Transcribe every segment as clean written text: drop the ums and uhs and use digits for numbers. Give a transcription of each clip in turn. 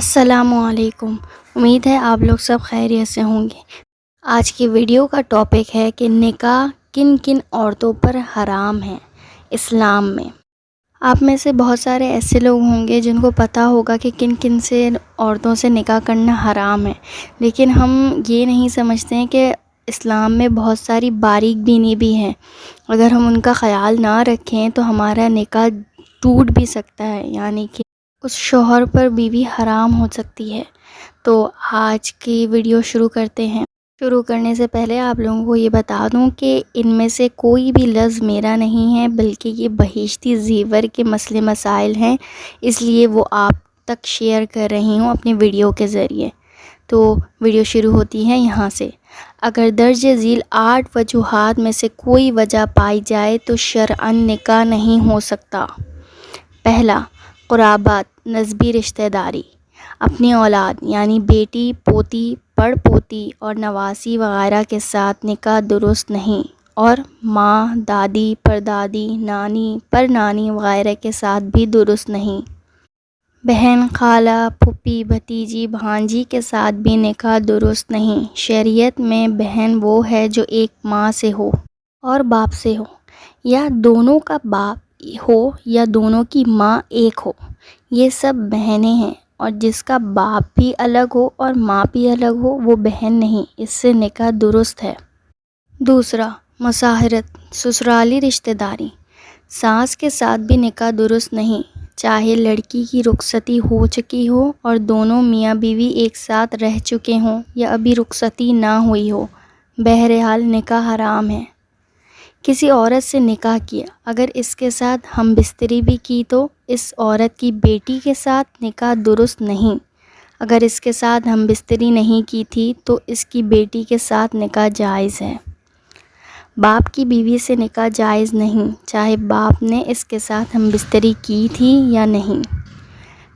السلام علیکم۔ امید ہے آپ لوگ سب خیریت سے ہوں گے۔ آج کی ویڈیو کا ٹاپک ہے کہ نکاح کن کن عورتوں پر حرام ہے اسلام میں۔ آپ میں سے بہت سارے ایسے لوگ ہوں گے جن کو پتہ ہوگا کہ کن کن سے عورتوں سے نکاح کرنا حرام ہے، لیکن ہم یہ نہیں سمجھتے ہیں کہ اسلام میں بہت ساری باریک بینی بھی ہیں۔ اگر ہم ان کا خیال نہ رکھیں تو ہمارا نکاح ٹوٹ بھی سکتا ہے، یعنی کہ اس شوہر پر بیوی حرام ہو سکتی ہے۔ تو آج کی ویڈیو شروع کرتے ہیں۔ شروع کرنے سے پہلے آپ لوگوں کو یہ بتا دوں کہ ان میں سے کوئی بھی لفظ میرا نہیں ہے، بلکہ یہ بہشتی زیور کے مسئلے مسائل ہیں، اس لیے وہ آپ تک شیئر کر رہی ہوں اپنی ویڈیو کے ذریعے۔ تو ویڈیو شروع ہوتی ہے یہاں سے۔ اگر درج ذیل 8 وجوہات میں سے کوئی وجہ پائی جائے تو شرعاً نکاح نہیں ہو سکتا۔ پہلا، قرابات نسبی رشتہ داری، اپنی اولاد یعنی بیٹی، پوتی، پڑ پوتی اور نواسی وغیرہ کے ساتھ نکاح درست نہیں، اور ماں، دادی، پردادی، نانی، پرنانی وغیرہ کے ساتھ بھی درست نہیں۔ بہن، خالہ، پھوپھی، بھتیجی، بھانجی کے ساتھ بھی نکاح درست نہیں۔ شریعت میں بہن وہ ہے جو ایک ماں سے ہو اور باپ سے ہو، یا دونوں کا باپ ہو یا دونوں کی ماں ایک ہو، یہ سب بہنیں ہیں، اور جس کا باپ بھی الگ ہو اور ماں بھی الگ ہو وہ بہن نہیں، اس سے نکاح درست ہے۔ دوسرا، مساہرت سسرالی رشتہ داری، ساس کے ساتھ بھی نکاح درست نہیں، چاہے لڑکی کی رخصتی ہو چکی ہو اور دونوں میاں بیوی ایک ساتھ رہ چکے ہوں یا ابھی رخصتی نہ ہوئی ہو، بہرحال نکاح حرام ہے۔ کسی عورت سے نکاح کیا، اگر اس کے ساتھ ہم بستری بھی کی تو اس عورت کی بیٹی کے ساتھ نکاح درست نہیں۔ اگر اس کے ساتھ ہم بستری نہیں کی تھی تو اس کی بیٹی کے ساتھ نکاح جائز ہے۔ باپ کی بیوی سے نکاح جائز نہیں، چاہے باپ نے اس کے ساتھ ہم بستری کی تھی یا نہیں۔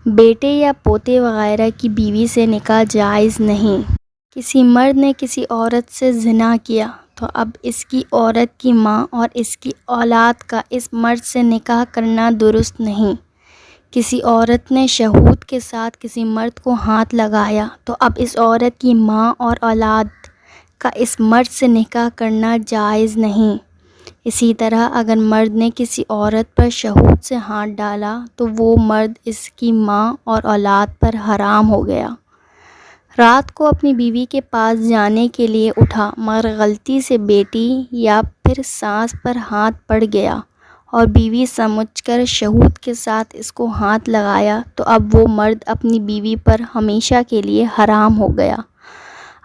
بیٹے یا پوتے وغیرہ کی بیوی سے نکاح جائز نہیں۔ کسی مرد نے کسی عورت سے زنا کیا تو اب اس کی عورت کی ماں اور اس کی اولاد کا اس مرد سے نکاح کرنا درست نہیں۔ کسی عورت نے شہود کے ساتھ کسی مرد کو ہاتھ لگایا تو اب اس عورت کی ماں اور اولاد کا اس مرد سے نکاح کرنا جائز نہیں۔ اسی طرح اگر مرد نے کسی عورت پر شہود سے ہاتھ ڈالا تو وہ مرد اس کی ماں اور اولاد پر حرام ہو گیا۔ رات کو اپنی بیوی کے پاس جانے کے لیے اٹھا مگر غلطی سے بیٹی یا پھر ساس پر ہاتھ پڑ گیا اور بیوی سمجھ کر شہود کے ساتھ اس کو ہاتھ لگایا تو اب وہ مرد اپنی بیوی پر ہمیشہ کے لیے حرام ہو گیا۔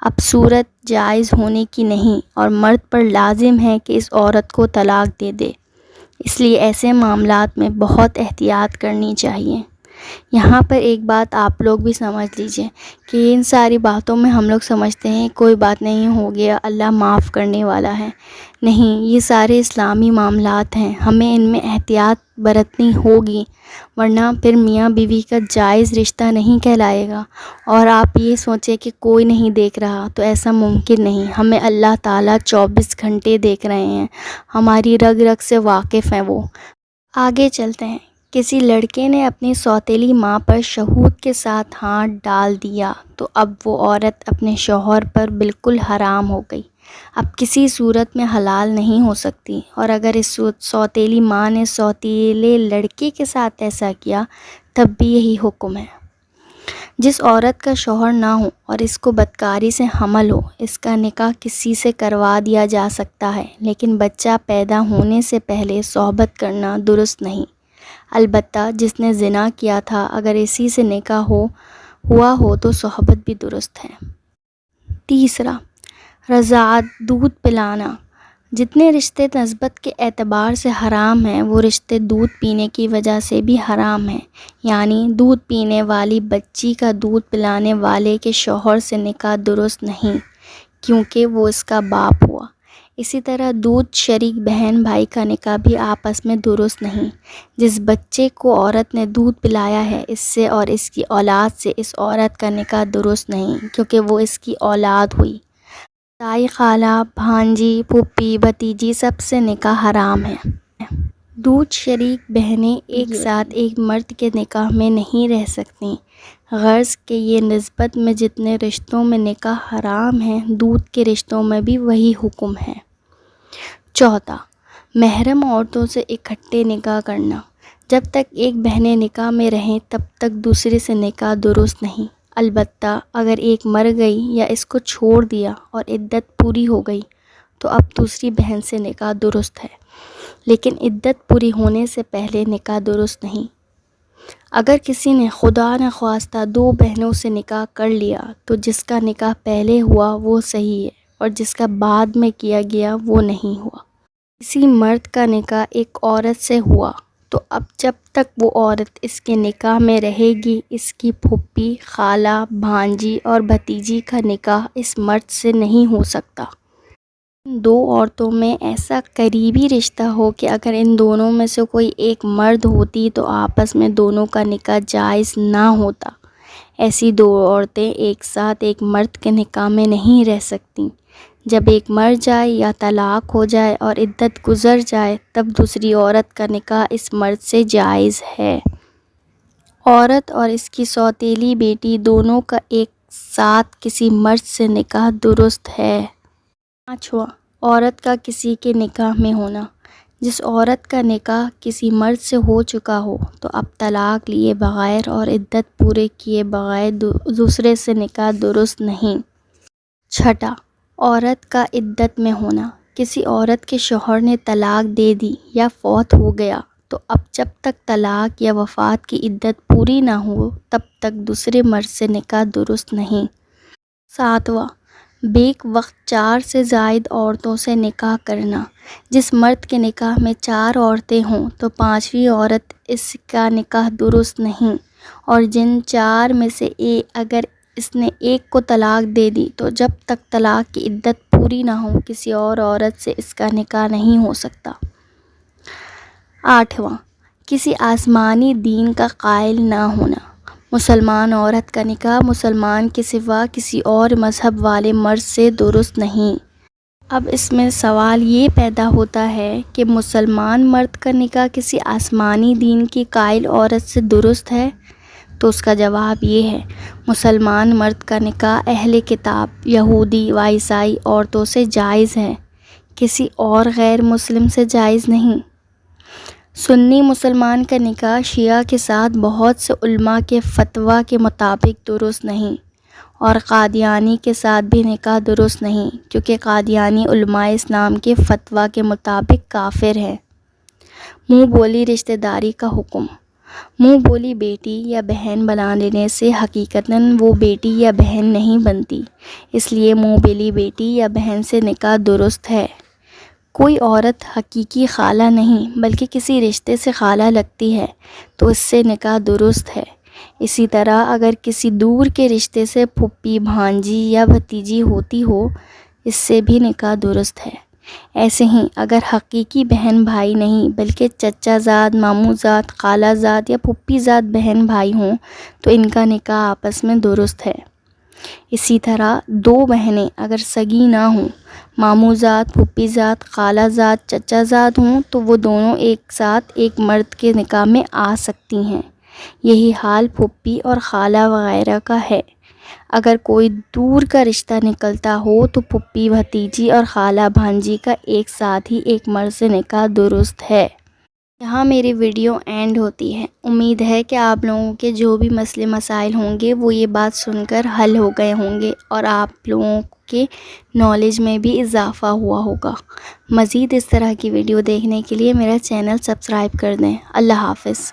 اب صورت جائز ہونے کی نہیں اور مرد پر لازم ہے کہ اس عورت کو طلاق دے دے، اس لیے ایسے معاملات میں بہت احتیاط کرنی چاہیے۔ یہاں پر ایک بات آپ لوگ بھی سمجھ لیجئے کہ ان ساری باتوں میں ہم لوگ سمجھتے ہیں کوئی بات نہیں، ہو گیا، اللہ معاف کرنے والا ہے۔ نہیں، یہ سارے اسلامی معاملات ہیں، ہمیں ان میں احتیاط برتنی ہوگی، ورنہ پھر میاں بیوی کا جائز رشتہ نہیں کہلائے گا۔ اور آپ یہ سوچیں کہ کوئی نہیں دیکھ رہا، تو ایسا ممکن نہیں، ہمیں اللہ تعالیٰ 24 گھنٹے دیکھ رہے ہیں، ہماری رگ رگ سے واقف ہیں وہ۔ آگے چلتے ہیں۔ کسی لڑکے نے اپنی سوتیلی ماں پر شہود کے ساتھ ہاتھ ڈال دیا تو اب وہ عورت اپنے شوہر پر بالکل حرام ہو گئی، اب کسی صورت میں حلال نہیں ہو سکتی۔ اور اگر اس سوتیلی ماں نے سوتیلے لڑکے کے ساتھ ایسا کیا تب بھی یہی حکم ہے۔ جس عورت کا شوہر نہ ہو اور اس کو بدکاری سے حمل ہو، اس کا نکاح کسی سے کروا دیا جا سکتا ہے، لیکن بچہ پیدا ہونے سے پہلے صحبت کرنا درست نہیں۔ البتہ جس نے زنا کیا تھا اگر اسی سے نکاح ہوا ہو تو صحبت بھی درست ہے۔ تیسرا، رضاعت دودھ پلانا، جتنے رشتے نسبت کے اعتبار سے حرام ہیں وہ رشتے دودھ پینے کی وجہ سے بھی حرام ہیں، یعنی دودھ پینے والی بچی کا دودھ پلانے والے کے شوہر سے نکاح درست نہیں، کیونکہ وہ اس کا باپ ہوا۔ اسی طرح دودھ شریک بہن بھائی کا نکاح بھی آپس میں درست نہیں۔ جس بچے کو عورت نے دودھ پلایا ہے اس سے اور اس کی اولاد سے اس عورت کا نکاح درست نہیں، کیونکہ وہ اس کی اولاد ہوئی۔ تائی، خالہ، بھانجی، پھوپھی، بھتیجی سب سے نکاح حرام ہے۔ دودھ شریک بہنیں ایک ساتھ ایک مرد کے نکاح میں نہیں رہ سکتیں۔ غرض کہ یہ نسبت میں جتنے رشتوں میں نکاح حرام ہیں، دودھ کے رشتوں میں بھی وہی حکم ہے۔ چوتھا، محرم عورتوں سے اکٹھے نکاح کرنا۔ جب تک ایک بہنیں نکاح میں رہیں تب تک دوسرے سے نکاح درست نہیں، البتہ اگر ایک مر گئی یا اس کو چھوڑ دیا اور عدت پوری ہو گئی تو اب دوسری بہن سے نکاح درست ہے، لیکن عدت پوری ہونے سے پہلے نکاح درست نہیں۔ اگر کسی نے خدا نخواستہ 2 بہنوں سے نکاح کر لیا تو جس کا نکاح پہلے ہوا وہ صحیح ہے اور جس کا بعد میں کیا گیا وہ نہیں ہوا۔ کسی مرد کا نکاح ایک عورت سے ہوا تو اب جب تک وہ عورت اس کے نکاح میں رہے گی، اس کی پھوپھی، خالہ، بھانجی اور بھتیجی کا نکاح اس مرد سے نہیں ہو سکتا۔ ان 2 عورتوں میں ایسا قریبی رشتہ ہو کہ اگر ان دونوں میں سے کوئی ایک مرد ہوتی تو آپس میں دونوں کا نکاح جائز نہ ہوتا۔ ایسی 2 عورتیں ایک ساتھ ایک مرد کے نکاح میں نہیں رہ سکتیں۔ جب ایک مر جائے یا طلاق ہو جائے اور عدت گزر جائے تب دوسری عورت کا نکاح اس مرد سے جائز ہے۔ عورت اور اس کی سوتیلی بیٹی دونوں کا ایک ساتھ کسی مرد سے نکاح درست ہے۔ 5واں، عورت کا کسی کے نکاح میں ہونا۔ جس عورت کا نکاح کسی مرد سے ہو چکا ہو تو اب طلاق لیے بغیر اور عدت پورے کیے بغیر دوسرے سے نکاح درست نہیں۔ 6، عورت کا عدت میں ہونا۔ کسی عورت کے شوہر نے طلاق دے دی یا فوت ہو گیا تو اب جب تک طلاق یا وفات کی عدت پوری نہ ہو تب تک دوسرے مرد سے نکاح درست نہیں۔ 7واں، بیک وقت 4 سے زائد عورتوں سے نکاح کرنا۔ جس مرد کے نکاح میں 4 عورتیں ہوں تو 5ویں عورت اس کا نکاح درست نہیں، اور جن 4 میں سے اگر اس نے ایک کو طلاق دے دی تو جب تک طلاق کی عدت پوری نہ ہو کسی اور عورت سے اس کا نکاح نہیں ہو سکتا۔ 8واں، کسی آسمانی دین کا قائل نہ ہونا۔ مسلمان عورت کا نکاح مسلمان کے سوا کسی اور مذہب والے مرد سے درست نہیں۔ اب اس میں سوال یہ پیدا ہوتا ہے کہ مسلمان مرد کا نکاح کسی آسمانی دین کی قائل عورت سے درست ہے؟ تو اس کا جواب یہ ہے، مسلمان مرد کا نکاح اہل کتاب، یہودی و عیسائی عورتوں سے جائز ہے، کسی اور غیر مسلم سے جائز نہیں۔ سنی مسلمان کا نکاح شیعہ کے ساتھ بہت سے علماء کے فتویٰ کے مطابق درست نہیں، اور قادیانی کے ساتھ بھی نکاح درست نہیں، کیونکہ قادیانی علماء اسلام کے فتویٰ کے مطابق کافر ہیں۔ منہ بولی رشتہ داری کا حکم۔ منہ بولی بیٹی یا بہن بنا لینے سے حقیقتاً وہ بیٹی یا بہن نہیں بنتی، اس لیے منہ بولی بیٹی یا بہن سے نکاح درست ہے۔ کوئی عورت حقیقی خالہ نہیں بلکہ کسی رشتے سے خالہ لگتی ہے تو اس سے نکاح درست ہے۔ اسی طرح اگر کسی دور کے رشتے سے پھوپھی، بھانجی یا بھتیجی ہوتی ہو اس سے بھی نکاح درست ہے۔ ایسے ہی اگر حقیقی بہن بھائی نہیں بلکہ چچا زاد، ماموں زاد، خالہ زاد یا پھوپھی زاد بہن بھائی ہوں تو ان کا نکاح آپس میں درست ہے۔ اسی طرح 2 بہنیں اگر سگی نہ ہوں، ماموں زاد، پھوپھی زاد، خالہ زاد، چچا زاد ہوں تو وہ دونوں ایک ساتھ ایک مرد کے نکاح میں آ سکتی ہیں۔ یہی حال پھوپھی اور خالہ وغیرہ کا ہے۔ اگر کوئی دور کا رشتہ نکلتا ہو تو پھوپھی، بھتیجی اور خالہ بھانجی کا ایک ساتھ ہی ایک مرد سے نکاح درست ہے۔ یہاں میری ویڈیو اینڈ ہوتی ہے۔ امید ہے کہ آپ لوگوں کے جو بھی مسئلے مسائل ہوں گے وہ یہ بات سن کر حل ہو گئے ہوں گے اور آپ لوگوں کے نالج میں بھی اضافہ ہوا ہوگا۔ مزید اس طرح کی ویڈیو دیکھنے کے لیے میرا چینل سبسکرائب کر دیں۔ اللہ حافظ۔